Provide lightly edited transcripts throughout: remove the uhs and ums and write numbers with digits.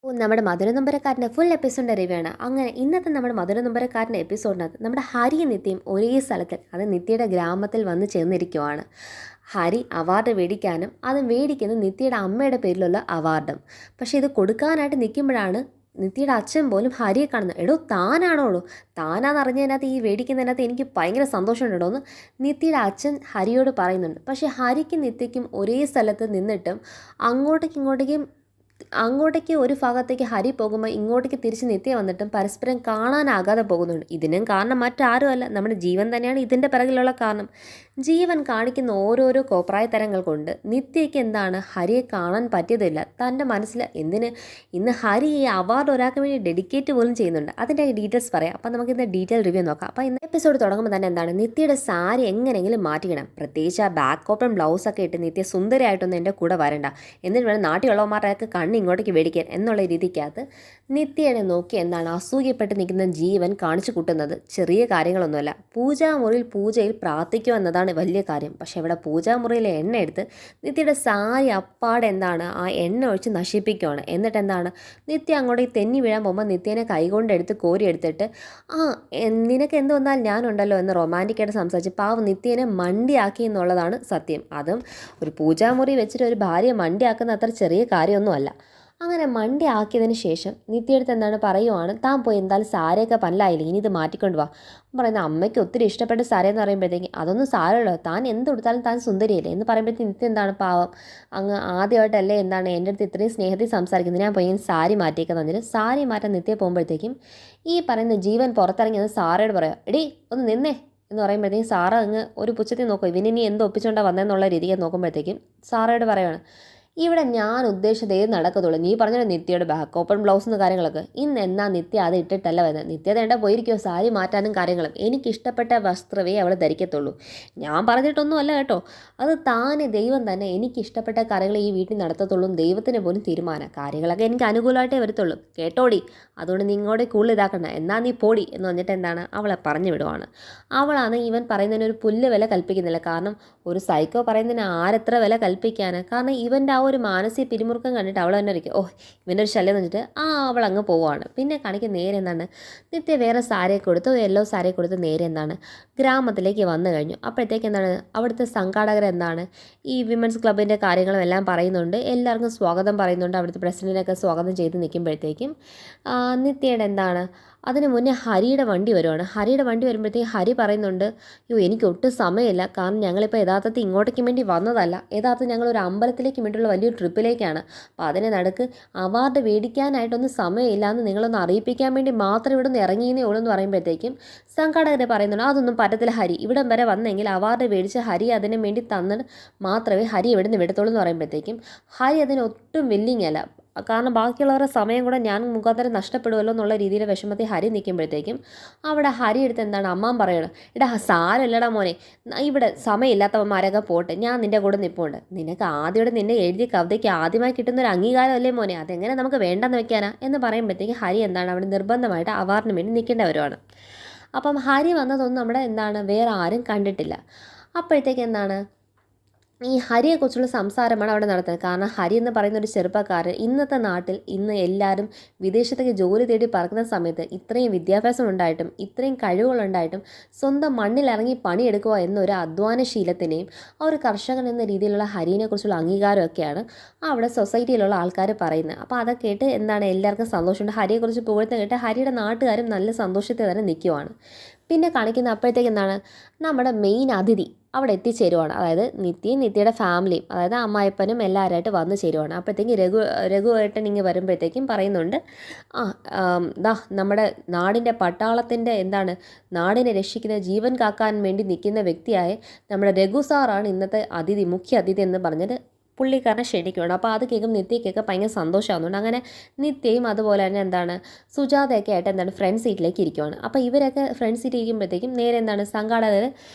നമ്മുടെ മധുരനൊമ്പരക്കാരൻ്റെ full എപ്പിസോഡിൻ്റെ review ആണ്. അങ്ങനെ ഇന്നത്തെ നമ്മുടെ മധുരനൊമ്പരക്കാരൻ്റെ എപ്പിസോഡിനകത്ത് നമ്മുടെ ഹരിയും നിത്യയും ഒരേ സ്ഥലത്ത്, അത് നിത്യയുടെ ഗ്രാമത്തിൽ വന്ന് ചേർന്നിരിക്കുവാണ്. ഹരി അവാർഡ് മേടിക്കാനും അത് മേടിക്കുന്നത് നിത്യയുടെ അമ്മയുടെ പേരിലുള്ള അവാർഡും. പക്ഷേ ഇത് കൊടുക്കാനായിട്ട് നിൽക്കുമ്പോഴാണ് നിത്യയുടെ അച്ഛൻ പോലും ഹരിയെ കാണുന്നത്. എടോ താനാണോടോ, താനാണെന്നറിഞ്ഞതിനകത്ത് ഈ മേടിക്കുന്നതിനകത്ത് എനിക്ക് ഭയങ്കര സന്തോഷമുണ്ടോ എന്ന് നിത്യയുടെ അച്ഛൻ ഹരിയോട് പറയുന്നുണ്ട്. പക്ഷേ ഹരിക്കും നിത്യയ്ക്കും ഒരേ സ്ഥലത്ത് നിന്നിട്ടും അങ്ങോട്ടേക്ക് ഒരു ഭാഗത്തേക്ക് ഹരി പോകുമ്പോൾ ഇങ്ങോട്ടേക്ക് തിരിച്ച് നിത്യ വന്നിട്ടും പരസ്പരം കാണാനാകാതെ പോകുന്നുണ്ട്. ഇതിനും കാരണം മറ്റാരുമല്ല, നമ്മുടെ ജീവൻ തന്നെയാണ് ഇതിൻ്റെ പിറകിലുള്ള കാരണം. ജീവൻ കാണിക്കുന്ന ഓരോരോ കോപ്രായത്തരങ്ങൾ കൊണ്ട് നിത്യയ്ക്ക് എന്താണ് ഹരിയെ കാണാൻ പറ്റിയതില്ല. തൻ്റെ മനസ്സിൽ ഇന്ന് ഹരി ഈ അവാർഡ് ഒരാൾക്ക് വേണ്ടി ഡെഡിക്കേറ്റ് പോലും ചെയ്യുന്നുണ്ട്. അതിൻ്റെ ഡീറ്റെയിൽസ് പറയാം. അപ്പം നമുക്ക് ഇന്ന് ഡീറ്റെയിൽ റിവ്യൂ നോക്കാം. അപ്പോൾ ഇന്ന് എപ്പിസോഡ് തുടങ്ങുമ്പോൾ തന്നെ എന്താണ്, നിത്യയുടെ സാരി എങ്ങനെയെങ്കിലും മാറ്റിക്കണം. പ്രത്യേകിച്ച് ആ ബാക്ക് ഓപ്പൺ ബ്ലൗസൊക്കെ ഇട്ട് നിത്യ സുന്ദരമായിട്ടൊന്നും എൻ്റെ കൂടെ വരണ്ട, എന്നിട്ട് വേണം നാട്ടിലുള്ളവന്മാരുടെയൊക്കെ കണ്ണ് ഇങ്ങോട്ടേക്ക് മേടിക്കാൻ എന്നുള്ള രീതിക്കകത്ത് നിത്യനെ നോക്കി എന്താണ് അസൂയപ്പെട്ട് നിൽക്കുന്ന ജീവൻ കാണിച്ചു കൂട്ടുന്നത് ചെറിയ കാര്യങ്ങളൊന്നുമല്ല. പൂജയിൽ പ്രാർത്ഥിക്കുക എന്നതാണ് വലിയ കാര്യം. പക്ഷേ ഇവിടെ പൂജാമുറിയിലെ എണ്ണ എടുത്ത് നിത്യയുടെ സാരി അപ്പാടെ എന്താണ് ആ എണ്ണ ഒഴിച്ച് നശിപ്പിക്കുകയാണ്. എന്നിട്ട് എന്താണ് നിത്യ അങ്ങോട്ടേക്ക് തെന്നി വീഴാൻ പോകുമ്പോൾ നിത്യനെ കൈകൊണ്ടെടുത്ത് കോരിയെടുത്തിട്ട് നിനക്ക് എന്ത് വന്നാൽ ഞാനുണ്ടല്ലോ എന്ന് റൊമാൻറ്റിക്കായിട്ട് സംസാരിച്ച് പാവം നിത്യനെ മണ്ടിയാക്കി എന്നുള്ളതാണ് സത്യം. അതും ഒരു പൂജാമുറി വെച്ചിട്ട് ഒരു ഭാര്യയെ മണ്ടിയാക്കുന്ന അത്ര ചെറിയ കാര്യമൊന്നുമല്ല. അങ്ങനെ മണ്ടി ആക്കിയതിന് ശേഷം നിത്യടുത്ത് എന്താണ് പറയുവാണ്, താൻ പോയി എന്തായാലും സാരയൊക്കെ പല്ലായില്ലേ, ഇനി ഇത് മാറ്റിക്കൊണ്ട് വാ. പറയുന്നത് അമ്മയ്ക്ക് ഒത്തിരി ഇഷ്ടപ്പെട്ട സാര എന്ന് പറയുമ്പോഴത്തേക്ക് അതൊന്നും സാരമല്ലോ, താൻ എന്ത് കൊടുത്താലും താൻ സുന്ദരിയല്ലേ എന്ന് പറയുമ്പോഴത്തേക്ക് നിത്യം എന്താണ് പാവം അങ്ങ് ആദ്യമായിട്ടല്ലേ എന്താണ് എൻ്റെ അടുത്ത് ഇത്രയും സ്നേഹത്തിൽ സംസാരിക്കുന്നത്, ഞാൻ പോയി സാരി മാറ്റിയേക്കാൻ തന്നിട്ട് സാരി മാറ്റാൻ നിത്യം പോകുമ്പോഴത്തേക്കും ഈ പറയുന്ന ജീവൻ പുറത്തിറങ്ങിയത് സാറയോട് പറയാം, എടീ ഒന്ന് നിന്നേ എന്ന് പറയുമ്പോഴത്തേക്കും സാറ അങ്ങ് ഒരു പുച്ഛത്തിൽ നോക്കും, ഇവനിനി എന്ത് ഒപ്പിച്ചുകൊണ്ടാണ് വന്നതെന്നുള്ള രീതിക്ക് നോക്കുമ്പോഴത്തേക്കും സാറയോട് പറയുകയാണ്, ഇവിടെ ഞാൻ ഉദ്ദേശിച്ചതേ നടക്കത്തുള്ളൂ. നീ പറഞ്ഞല്ലോ നിത്യയുടെ ബാക്ക് ഓപ്പൺ ബ്ലൗസ് എന്ന കാര്യങ്ങളൊക്കെ, ഇന്ന് എന്നാ നിത്യ അത് ഇട്ടിട്ടല്ല വരുന്നത്. നിത്യ തേണ്ട പോയിരിക്കുമോ സാരി മാറ്റാനും കാര്യങ്ങളും, എനിക്കിഷ്ടപ്പെട്ട വസ്ത്രമേ അവൾ ധരിക്കത്തുള്ളൂ. ഞാൻ പറഞ്ഞിട്ടൊന്നും അല്ല കേട്ടോ, അത് താനെ ദൈവം തന്നെ എനിക്കിഷ്ടപ്പെട്ട കാര്യങ്ങൾ ഈ വീട്ടിൽ നടത്തത്തുള്ളൂ. ദൈവത്തിന് പോലും തീരുമാനം, കാര്യങ്ങളൊക്കെ എനിക്ക് അനുകൂലമായിട്ടേ വരത്തുള്ളൂ കേട്ടോടി, അതുകൊണ്ട് നീ ഇങ്ങോട്ടേ കൂടുതൽ ഇതാക്കണ്ട, എന്നാ നീ പോടി എന്ന് പറഞ്ഞിട്ട് എന്താണ് അവളെ പറഞ്ഞു വിടുവാണ്. അവളാണ് ഇവൻ പറയുന്നതിന് ഒരു പുല്ല് വില കൽപ്പിക്കുന്നില്ല. കാരണം ഒരു സൈക്കോ പറയുന്നതിന് ആരെത്ര വില കൽപ്പിക്കാൻ, കാരണം ഇവൻ്റെ ആ ഒരു മാനസിക പിരിമുറുക്കം കണ്ടിട്ട് അവൾ തന്നെ ഇരിക്കും, ഇവൻ്റെ ഒരു ശല്യം എന്ന് വെച്ചിട്ട് അവൾ അങ്ങ് പോവുകയാണ്. പിന്നെ കാണിക്കുന്ന നേരെ എന്താണ്, നിത്യ വേറെ സാരിയെ കൊടുത്ത് യെല്ലോ സാരിയെ കൊടുത്ത് നേരെ എന്താണ് ഗ്രാമത്തിലേക്ക് വന്നു കഴിഞ്ഞു. അപ്പോഴത്തേക്ക് എന്താണ് അവിടുത്തെ സംഘാടകർ എന്താണ് ഈ വിമൻസ് ക്ലബിൻ്റെ കാര്യങ്ങളും എല്ലാം പറയുന്നുണ്ട്, എല്ലാവർക്കും സ്വാഗതം പറയുന്നുണ്ട്. അവിടുത്തെ പ്രസിഡൻറ്റിനൊക്കെ സ്വാഗതം ചെയ്ത് നിൽക്കുമ്പോഴത്തേക്കും നിത്യയുടെ എന്താണ് അതിന് മുന്നേ ഹരിയുടെ വണ്ടി വരുവാണ്. ഹരിയുടെ വണ്ടി വരുമ്പോഴത്തേക്കും ഹരി പറയുന്നുണ്ട്, എനിക്ക് ഒട്ടും സമയമില്ല, കാരണം ഞങ്ങളിപ്പോൾ യഥാർത്ഥത്തിൽ ഇങ്ങോട്ടേക്ക് വേണ്ടി വന്നതല്ല, യഥാർത്ഥത്തിൽ ഞങ്ങളൊരു അമ്പലത്തിലേക്ക് വേണ്ടിയുള്ള വലിയൊരു ട്രിപ്പിലേക്കാണ്. അപ്പോൾ അതിനെ നടുക്ക് അവാർഡ് മേടിക്കാനായിട്ടൊന്നും സമയമില്ല എന്ന് നിങ്ങളൊന്ന് അറിയിപ്പിക്കാൻ വേണ്ടി മാത്രം ഇവിടെ നിന്ന് ഇറങ്ങിയെന്നേ ഉള്ളൂ എന്ന് പറയുമ്പോഴത്തേക്കും സംഘാടകരെ പറയുന്നുണ്ട്, അതൊന്നും പറ്റത്തില്ല ഹരി, ഇവിടം വരെ വന്നെങ്കിൽ അവാർഡ് മേടിച്ച് ഹരി അതിന് വേണ്ടി തന്നിട്ട് മാത്രമേ ഹരി ഇവിടെ നിന്ന് വിടത്തുള്ളൂ എന്ന് പറയുമ്പോഴത്തേക്കും ഹരി അതിന് ഒട്ടും വില്ലിങ് അല്ല. കാരണം ബാക്കിയുള്ളവരുടെ സമയം കൂടെ ഞാൻ മുഖാന്തരം നഷ്ടപ്പെടുമല്ലോ എന്നുള്ള രീതിയിൽ വിഷമത്തിൽ ഹരി നിൽക്കുമ്പോഴത്തേക്കും അവിടെ ഹരി എടുത്ത് എന്താണ് അമ്മാൻ പറയണം, എടാ സാരമില്ലടാ മോനെ, ഇവിടെ സമയമില്ലാത്തവന്മാരൊക്കെ പോട്ടെ, ഞാൻ നിൻ്റെ കൂടെ നിൽപ്പുണ്ട്, നിനക്ക് ആദ്യമായിട്ട് നിന്നെ എഴുതിയ കവിതയ്ക്ക് ആദ്യമായി കിട്ടുന്ന ഒരു അംഗീകാരമല്ലേ മോനെ, അതെങ്ങനെ നമുക്ക് വേണ്ടെന്ന് വെക്കാനാ എന്ന് പറയുമ്പോഴത്തേക്കും ഹരി എന്താണ് അവിടെ നിർബന്ധമായിട്ട് അവാർഡിന് വേണ്ടി നിൽക്കേണ്ടവരുമാണ്. അപ്പം ഹരി വന്നതൊന്നും നമ്മുടെ എന്താണ് വേറെ ആരും കണ്ടിട്ടില്ല. അപ്പോഴത്തേക്ക് എന്താണ് ഈ ഹരിയെക്കുറിച്ചുള്ള സംസാരമാണ് അവിടെ നടത്തുന്നത്. കാരണം ഹരി എന്ന് പറയുന്ന ഒരു ചെറുപ്പക്കാരൻ ഇന്നത്തെ നാട്ടിൽ ഇന്ന് എല്ലാവരും വിദേശത്തേക്ക് ജോലി തേടി പറക്കുന്ന സമയത്ത് ഇത്രയും വിദ്യാഭ്യാസം ഉണ്ടായിട്ടും ഇത്രയും കഴിവുകളുണ്ടായിട്ടും സ്വന്തം മണ്ണിലിറങ്ങി പണിയെടുക്കുക എന്നൊരു അധ്വാനശീലത്തിനെയും ആ ഒരു കർഷകൻ എന്ന രീതിയിലുള്ള ഹരിയെക്കുറിച്ചുള്ള അംഗീകാരമൊക്കെയാണ് അവിടെ സൊസൈറ്റിയിലുള്ള ആൾക്കാർ പറയുന്നത്. അപ്പോൾ അതൊക്കെ കേട്ട് എന്താണ് എല്ലാവർക്കും സന്തോഷമുണ്ട്. ഹരിയെക്കുറിച്ച് പുകഴ്ത്ത് കേട്ട് ഹരിയുടെ നാട്ടുകാരും നല്ല സന്തോഷത്തിൽ തന്നെ നിൽക്കുവാണ്. പിന്നെ കാണിക്കുന്ന അപ്പോഴത്തേക്ക് എന്താണ് നമ്മുടെ മെയിൻ അതിഥി അവിടെ എത്തിച്ചേരുവാണ്. അതായത് നിത്യയുടെ ഫാമിലിയും, അതായത് അമ്മായിപ്പനും എല്ലാവരുമായിട്ട് വന്നു ചേരുവാണ്. അപ്പോഴത്തേക്കും രഘുവേട്ടൻ ഇങ്ങ് വരുമ്പോഴത്തേക്കും പറയുന്നുണ്ട്, നമ്മുടെ നാടിൻ്റെ പട്ടാളത്തിൻ്റെ എന്താണ് നാടിനെ രക്ഷിക്കുന്ന ജീവൻ കാക്കാൻ വേണ്ടി നിൽക്കുന്ന വ്യക്തിയായ നമ്മുടെ രഘു സാറാണ് ഇന്നത്തെ മുഖ്യ അതിഥി എന്ന് പറഞ്ഞിട്ട് പുള്ളിക്കാരനെ ക്ഷണിക്കുകയാണ്. അപ്പോൾ അത് കേൾക്കും നിത്യയ്ക്കൊക്കെ ഭയങ്കര സന്തോഷമാകുന്നുണ്ട്. അങ്ങനെ നിത്യയും അതുപോലെ തന്നെ എന്താണ് സുജാതയൊക്കെ ആയിട്ട് എന്താണ് ഫ്രണ്ട് സീറ്റിലേക്ക് ഇരിക്കുവാണ്. അപ്പോൾ ഇവരൊക്കെ ഫ്രണ്ട് സീറ്റ് ഇരിക്കുമ്പോഴത്തേക്കും നേരെ എന്താണ് സംഘാടകർ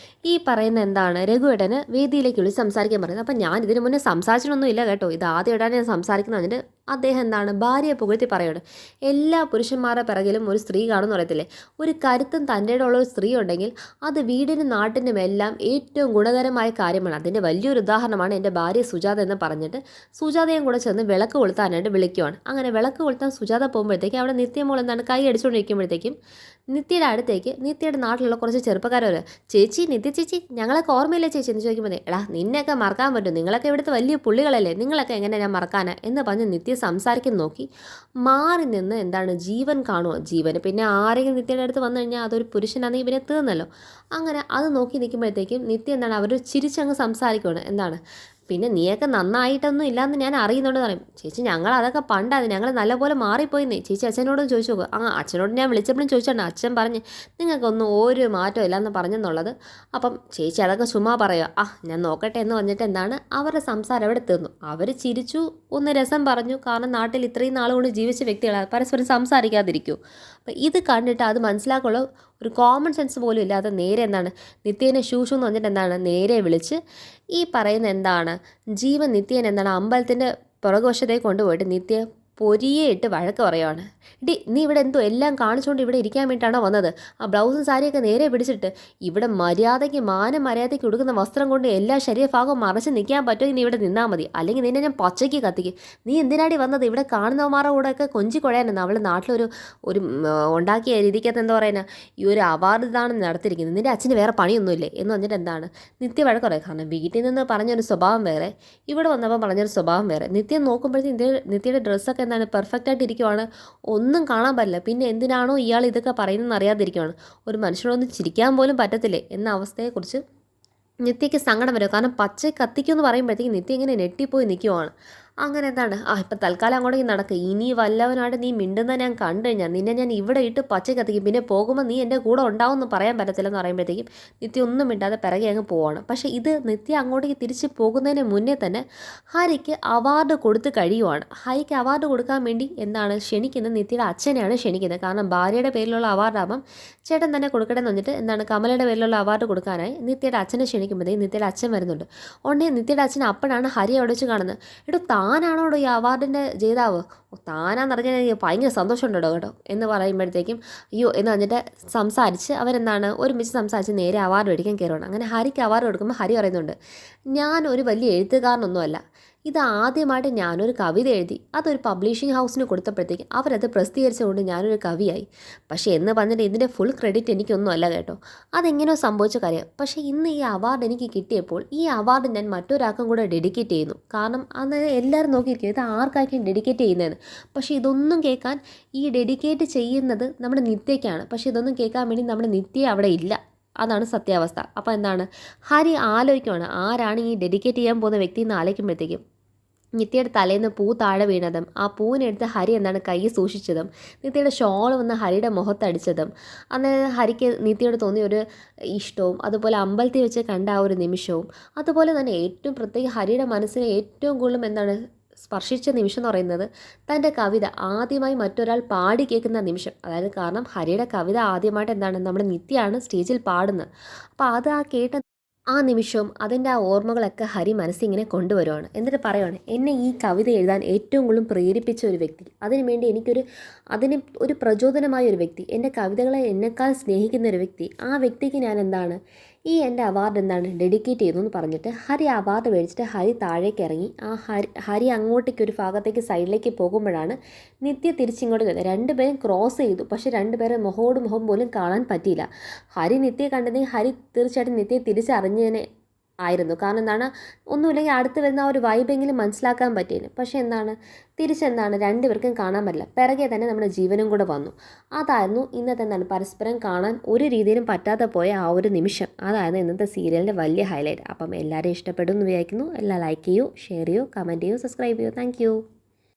ഈ പറയുന്ന എന്താണ് രഘുവേട്ടന് വേദിയിലേക്ക് വിളിച്ച് സംസാരിക്കാൻ പറയുന്നത്. അപ്പം ഞാൻ ഇതിന് മുന്നേ സംസാരിച്ചിട്ടൊന്നും ഇല്ല കേട്ടോ, ഇത് ആദ്യമായിട്ടാണ് ഞാൻ സംസാരിക്കുന്നത്. എന്നിട്ട് അദ്ദേഹം എന്താണ് ഭാര്യയെ പുകഴ്ത്തി പറയുന്നത്, എല്ലാ പുരുഷന്മാരുടെ പിറകിലും ഒരു സ്ത്രീ കാണുമെന്ന് പറയത്തില്ലേ, ഒരു കരുത്തും തൻ്റെ ഉള്ള ഒരു സ്ത്രീ ഉണ്ടെങ്കിൽ അത് വീടിനും നാട്ടിനും എല്ലാം ഏറ്റവും ഗുണകരമായ കാര്യമാണ്. അതിൻ്റെ വലിയൊരു ഉദാഹരണമാണ് എൻ്റെ ഭാര്യ സുജാത എന്ന് പറഞ്ഞിട്ട് സുജാതയും കൂടെ ചെന്ന് വിളക്ക് കൊളുത്താനായിട്ട് വിളിക്കുവാണ്. അങ്ങനെ വിളക്ക് കൊളുത്താൻ സുജാത പോകുമ്പോഴത്തേക്കും അവിടെ നിത്യമോൾ എന്താണ് കൈ അടിച്ചുകൊണ്ടിരിക്കുമ്പോഴത്തേക്കും നിത്യയുടെ അടുത്തേക്ക് നിത്യയുടെ നാട്ടിലുള്ള കുറച്ച് ചെറുപ്പക്കാർ വരും. ചേച്ചി, നിത്യ ചേച്ചി, ഞങ്ങളൊക്കെ ഓർമ്മയില്ലേ ചേച്ചി എന്ന് ചോദിക്കുമ്പോൾ, എടാ നിന്നെയൊക്കെ മറക്കാൻ പറ്റും, നിങ്ങളൊക്കെ ഇവിടുത്തെ വലിയ പുള്ളികളല്ലേ, നിങ്ങളൊക്കെ എങ്ങനെ ഞാൻ മറക്കാനാ എന്ന് പറഞ്ഞ് നിത്യ സംസാരിക്കുന്ന നോക്കി മാറി നിന്ന് എന്താണ് ജീവൻ കാണുമോ. ജീവന് പിന്നെ ആരെങ്കിലും നിത്യയുടെ അടുത്ത് വന്നു കഴിഞ്ഞാൽ അതൊരു പുരുഷനാണെങ്കിൽ പിന്നെ തീർന്നല്ലോ. അങ്ങനെ അത് നോക്കി നിൽക്കുമ്പോഴത്തേക്കും നിത്യ എന്താണ് അവർ ചിരിച്ചങ്ങ് സംസാരിക്കുകയാണ്. എന്താണ് പിന്നെ നീയൊക്കെ നന്നായിട്ടൊന്നും ഇല്ലയെന്ന് ഞാൻ അറിയുന്നുണ്ടെന്ന് പറയും. ചേച്ചി ഞങ്ങൾ അതൊക്കെ പണ്ടാണ്, ഞങ്ങൾ നല്ലപോലെ മാറിപ്പോയിന്നേ. ചേച്ചി അച്ഛനോടും ചോദിച്ചു നോക്കുക. അച്ഛനോട് ഞാൻ വിളിച്ചപ്പോഴും ചോദിച്ചാണ്. അച്ഛൻ പറഞ്ഞ് നിങ്ങൾക്കൊന്നും ഒരു മാറ്റം ഇല്ലയെന്ന് പറഞ്ഞെന്നുള്ളത്. അപ്പം ചേച്ചി അതൊക്കെ ചുമ്മാ പറയുക. ഞാൻ നോക്കട്ടെ എന്ന് പറഞ്ഞിട്ട് എന്താണ് അവരുടെ സംസാരം അവിടെ തീർന്നു. അവർ ചിരിച്ചു, ഒന്ന് രസം പറഞ്ഞു. കാരണം നാട്ടിൽ ഇത്രയും നാളുകൊണ്ട് ജീവിച്ച വ്യക്തികളാണ്, പരസ്പരം സംസാരിക്കാതിരിക്കൂ. അപ്പം ഇത് കണ്ടിട്ട് അത് മനസ്സിലാക്കുള്ള ഒരു കോമൺ സെൻസ് പോലും ഇല്ലാതെ നേരെ എന്താണ് നിത്യേനെ ഷൂഷു എന്ന് പറഞ്ഞിട്ട് എന്താണ് നേരെ വിളിച്ച് ഈ പറയുന്ന എന്താണ് ജീവൻ നിത്യൻ എന്താണ് അമ്പലത്തിൻ്റെ പുറകുവശത്തേക്ക് കൊണ്ടുപോയിട്ട് നിത്യ പൊരിയെ ഇട്ട് വഴക്ക് പറയുവാണ്. നീ ഇവിടെ എന്തോ എല്ലാം കാണിച്ചുകൊണ്ട് ഇവിടെ ഇരിക്കാൻ വേണ്ടിയിട്ടാണോ വന്നത്? ആ ബ്ലൗസും സാരിയൊക്കെ നേരെ പിടിച്ചിട്ട് ഇവിടെ മര്യാദയ്ക്ക് മര്യാദയ്ക്ക് ഉടുക്കുന്ന വസ്ത്രം കൊണ്ട് എല്ലാ ശരീരഭാഗവും മറച്ച് നിൽക്കാൻ പറ്റുമെങ്കിൽ നീ ഇവിടെ നിന്നാൽ മതി, അല്ലെങ്കിൽ നിന്നെ ഞാൻ പച്ചയ്ക്ക് കത്തിക്കും. നീ എന്തിനാടി വന്നത്? ഇവിടെ കാണുന്നവന്മാരുടെ കൂടെയൊക്കെ കൊഞ്ചി കുഴയാനെന്ന് അവൾ നാട്ടിലൊരു ഉണ്ടാക്കിയ രീതിക്കകത്ത് എന്താ പറയുക, ഈ ഒരു അവാർഡ് ഇതാണ് നടത്തിയിരിക്കുന്നത്, നിൻ്റെ അച്ഛന് വേറെ പണിയൊന്നുമില്ലേ എന്ന് പറഞ്ഞിട്ട് എന്താണ് നിത്യ വഴക്ക് പറയുക. കാരണം വീട്ടിൽ നിന്ന് പറഞ്ഞൊരു സ്വഭാവം വേറെ, ഇവിടെ വന്നപ്പോൾ പറഞ്ഞൊരു സ്വഭാവം വേറെ. നിത്യം നോക്കുമ്പോഴത്തേക്ക് നിത്യയുടെ ഡ്രസ്സൊക്കെ എന്താണ് പെർഫെക്റ്റായിട്ട് ഇരിക്കുവാണ്, ഒന്നും കാണാൻ പറ്റില്ല. പിന്നെ എന്തിനാണോ ഇയാൾ ഇതൊക്കെ പറയുന്നതെന്ന് അറിയാതിരിക്കുവാണ്. ഒരു മനുഷ്യനൊന്നും ചിരിക്കാൻ പോലും പറ്റത്തില്ലേ എന്ന അവസ്ഥയെക്കുറിച്ച് നിത്യയ്ക്ക് സങ്കടം വരും. കാരണം പച്ച കത്തിക്കുമെന്ന് പറയുമ്പോഴത്തേക്ക് നിത്യ ഇങ്ങനെ നെട്ടിപ്പോയി നിൽക്കുവാണ്. അങ്ങനെ എന്താണ് ഇപ്പം തൽക്കാലം അങ്ങോട്ടേക്ക് നടക്കുക. ഇനി വല്ലവനായിട്ട് നീ മിണ്ടുന്ന ഞാൻ കണ്ടു കഴിഞ്ഞാൽ നിന്നെ ഞാൻ ഇവിടെ ഇട്ട് പച്ച കത്തിക്കും, പിന്നെ പോകുമ്പോൾ നീ എൻ്റെ കൂടെ ഉണ്ടാവുമെന്ന് പറയാൻ പറ്റത്തില്ലെന്ന് പറയുമ്പോഴത്തേക്കും നിത്യ ഒന്നും മിണ്ടാതെ പിറകെ അങ്ങ് പോവാണ്. പക്ഷേ ഇത് നിത്യ അങ്ങോട്ടേക്ക് തിരിച്ച് പോകുന്നതിന് മുന്നേ തന്നെ ഹരിക്ക് അവാർഡ് കൊടുത്ത് കഴിയുവാണ്. ഹരിക്ക് അവാർഡ് കൊടുക്കാൻ വേണ്ടി എന്താണ് ക്ഷണിക്കുന്നത് നിത്യയുടെ അച്ഛനെയാണ് ക്ഷണിക്കുന്നത്. കാരണം ഭാര്യയുടെ പേരിലുള്ള അവാർഡാകുമ്പം ചേട്ടൻ തന്നെ കൊടുക്കട്ടെ എന്ന് പറഞ്ഞിട്ട് എന്താണ് കമലയുടെ പേരിലുള്ള അവാർഡ് കൊടുക്കാനായി നിത്യയുടെ അച്ഛനെ ക്ഷണിക്കുമ്പോഴത്തേക്കും നിത്യയുടെ അച്ഛൻ വരുന്നുണ്ട്. ഉടനെ നിത്യയുടെ അച്ഛൻ അപ്പോഴാണ് ഹരി അവിടെ വെച്ച് കാണുന്നത്. താനാണോടോ ഈ അവാർഡിൻ്റെ ജേതാവ്? താനാന്ന് പറഞ്ഞാൽ എനിക്ക് ഭയങ്കര സന്തോഷമുണ്ടോ കേട്ടോ എന്ന് പറയുമ്പോഴത്തേക്കും അയ്യോ എന്ന് പറഞ്ഞിട്ട് സംസാരിച്ച് അവരെന്താണ് ഒരുമിച്ച് സംസാരിച്ച് നേരെ അവാർഡ് മേടിക്കാൻ കയറുകയാണ്. അങ്ങനെ ഹരിക്ക് അവാർഡ് കൊടുക്കുമ്പോൾ ഹരി പറയുന്നുണ്ട്, ഞാൻ ഒരു വലിയ എഴുത്തുകാരനൊന്നുമല്ല, ഇത് ആദ്യമായിട്ട് ഞാനൊരു കവിത എഴുതി അതൊരു പബ്ലിഷിംഗ് ഹൗസിന് കൊടുത്തപ്പോഴത്തേക്കും അവരത് പ്രസിദ്ധീകരിച്ചുകൊണ്ട് ഞാനൊരു കവിയായി. പക്ഷേ എന്ന് പറഞ്ഞിട്ട് ഇതിൻ്റെ ഫുൾ ക്രെഡിറ്റ് എനിക്കൊന്നും അല്ല കേട്ടോ, അതെങ്ങനെയോ സംഭവിച്ച കാര്യം. പക്ഷേ ഇന്ന് ഈ അവാർഡ് എനിക്ക് കിട്ടിയപ്പോൾ ഈ അവാർഡ് ഞാൻ മറ്റൊരാൾക്കും കൂടെ ഡെഡിക്കേറ്റ് ചെയ്യുന്നു. കാരണം അന്ന് എല്ലാവരും നോക്കിയിരിക്കും ഇത് ആർക്കായിരിക്കും ഡെഡിക്കേറ്റ് ചെയ്യുന്നതെന്ന്. പക്ഷേ ഇതൊന്നും കേൾക്കാൻ ഈ ഡെഡിക്കേറ്റ് ചെയ്യുന്നത് നമ്മുടെ നിത്യയ്ക്കാണ്. പക്ഷേ ഇതൊന്നും കേൾക്കാൻ വേണ്ടി നമ്മുടെ നിത്യ അവിടെ ഇല്ല. അതാണ് സത്യാവസ്ഥ. അപ്പോൾ എന്താണ് ഹരി ആലോചിക്കുവാണ് ആരാണ് ഈ ഡെഡിക്കേറ്റ് ചെയ്യാൻ പോകുന്ന വ്യക്തി എന്ന് ആലോചിക്കുമ്പോഴത്തേക്കും നിത്യയുടെ തലേന്ന് പൂ താഴെ വീണതും ആ പൂവിനെടുത്ത് ഹരി എന്താണ് കൈ സൂക്ഷിച്ചതും നിത്യയുടെ ഷോൾ വന്ന് ഹരിയുടെ മുഖത്തടിച്ചതും അന്നേരം ഹരിക്ക് നിത്യയോട് തോന്നിയ ഒരു ഇഷ്ടവും അതുപോലെ അമ്പലത്തിൽ വെച്ച് കണ്ട ആ ഒരു നിമിഷവും അതുപോലെ തന്നെ ഏറ്റവും പ്രത്യേക ഹരിയുടെ മനസ്സിനെ ഏറ്റവും കൂടുതലും എന്താണ് സ്പർശിച്ച നിമിഷം എന്ന് പറയുന്നത് തൻ്റെ കവിത ആദ്യമായി മറ്റൊരാൾ പാടി കേൾക്കുന്ന നിമിഷം. അതായത് കാരണം ഹരിയുടെ കവിത ആദ്യമായിട്ട് എന്താണ് നമ്മുടെ നിത്യയാണ് സ്റ്റേജിൽ പാടുന്നത്. അപ്പോൾ അത് കേട്ട ആ നിമിഷവും അതിൻ്റെ ആ ഓർമ്മകളൊക്കെ ഹരി മനസ്സിങ്ങനെ കൊണ്ടുവരുവാണ്. എന്നിട്ട് പറയുവാണ്, എന്നെ ഈ കവിത എഴുതാൻ ഏറ്റവും കൂടുതൽ പ്രേരിപ്പിച്ച ഒരു വ്യക്തി, അതിന് ഒരു പ്രചോദനമായ ഒരു വ്യക്തി, എൻ്റെ കവിതകളെ എന്നെക്കാൾ സ്നേഹിക്കുന്ന ഒരു വ്യക്തി, ആ വ്യക്തിക്ക് ഞാൻ എന്താണ് എൻ്റെ അവാർഡ് എന്താണ് ഡെഡിക്കേറ്റ് ചെയ്തു എന്ന് പറഞ്ഞിട്ട് ഹരി അവാർഡ് മേടിച്ചിട്ട് ഹരി താഴേക്ക് ഇറങ്ങി. ഹരി അങ്ങോട്ടേക്ക് ഒരു ഭാഗത്തേക്ക് സൈഡിലേക്ക് പോകുമ്പോഴാണ് നിത്യ തിരിച്ചിങ്ങോട്ട് വരുന്നത്. രണ്ടുപേരും ക്രോസ് ചെയ്തു, പക്ഷേ രണ്ടുപേരെ മുഖോട് മുഖം പോലും കാണാൻ പറ്റിയില്ല. ഹരി നിത്യയെ കണ്ടതെങ്കിൽ ഹരി തീർച്ചയായിട്ടും നിത്യയെ തിരിച്ചറിഞ്ഞതിനെ ആയിരുന്നു. കാരണം എന്താണ് ഒന്നുമില്ലെങ്കിൽ അടുത്ത് വരുന്ന ആ ഒരു വൈബെങ്കിലും മനസ്സിലാക്കാൻ പറ്റിയില്ല. പക്ഷേ എന്താണ് തിരിച്ചെന്താണ് രണ്ടുപേർക്കും കാണാൻ പറ്റില്ല. പിറകെ തന്നെ നമ്മുടെ ജീവനും കൂടെ വന്നു. അതായിരുന്നു ഇന്നത്തെ എന്താണ് പരസ്പരം കാണാൻ ഒരു രീതിയിലും പറ്റാതെ പോയ ആ ഒരു നിമിഷം. അതായിരുന്നു ഇന്നത്തെ സീരിയലിൻ്റെ വലിയ ഹൈലൈറ്റ്. അപ്പം എല്ലാവരും ഇഷ്ടപ്പെടും എന്ന് വിചാരിക്കുന്നു. എല്ലാം ലൈക്ക് ചെയ്യൂ, ഷെയർ ചെയ്യൂ, കമൻറ്റ് ചെയ്യൂ, സബ്സ്ക്രൈബ് ചെയ്യൂ. താങ്ക്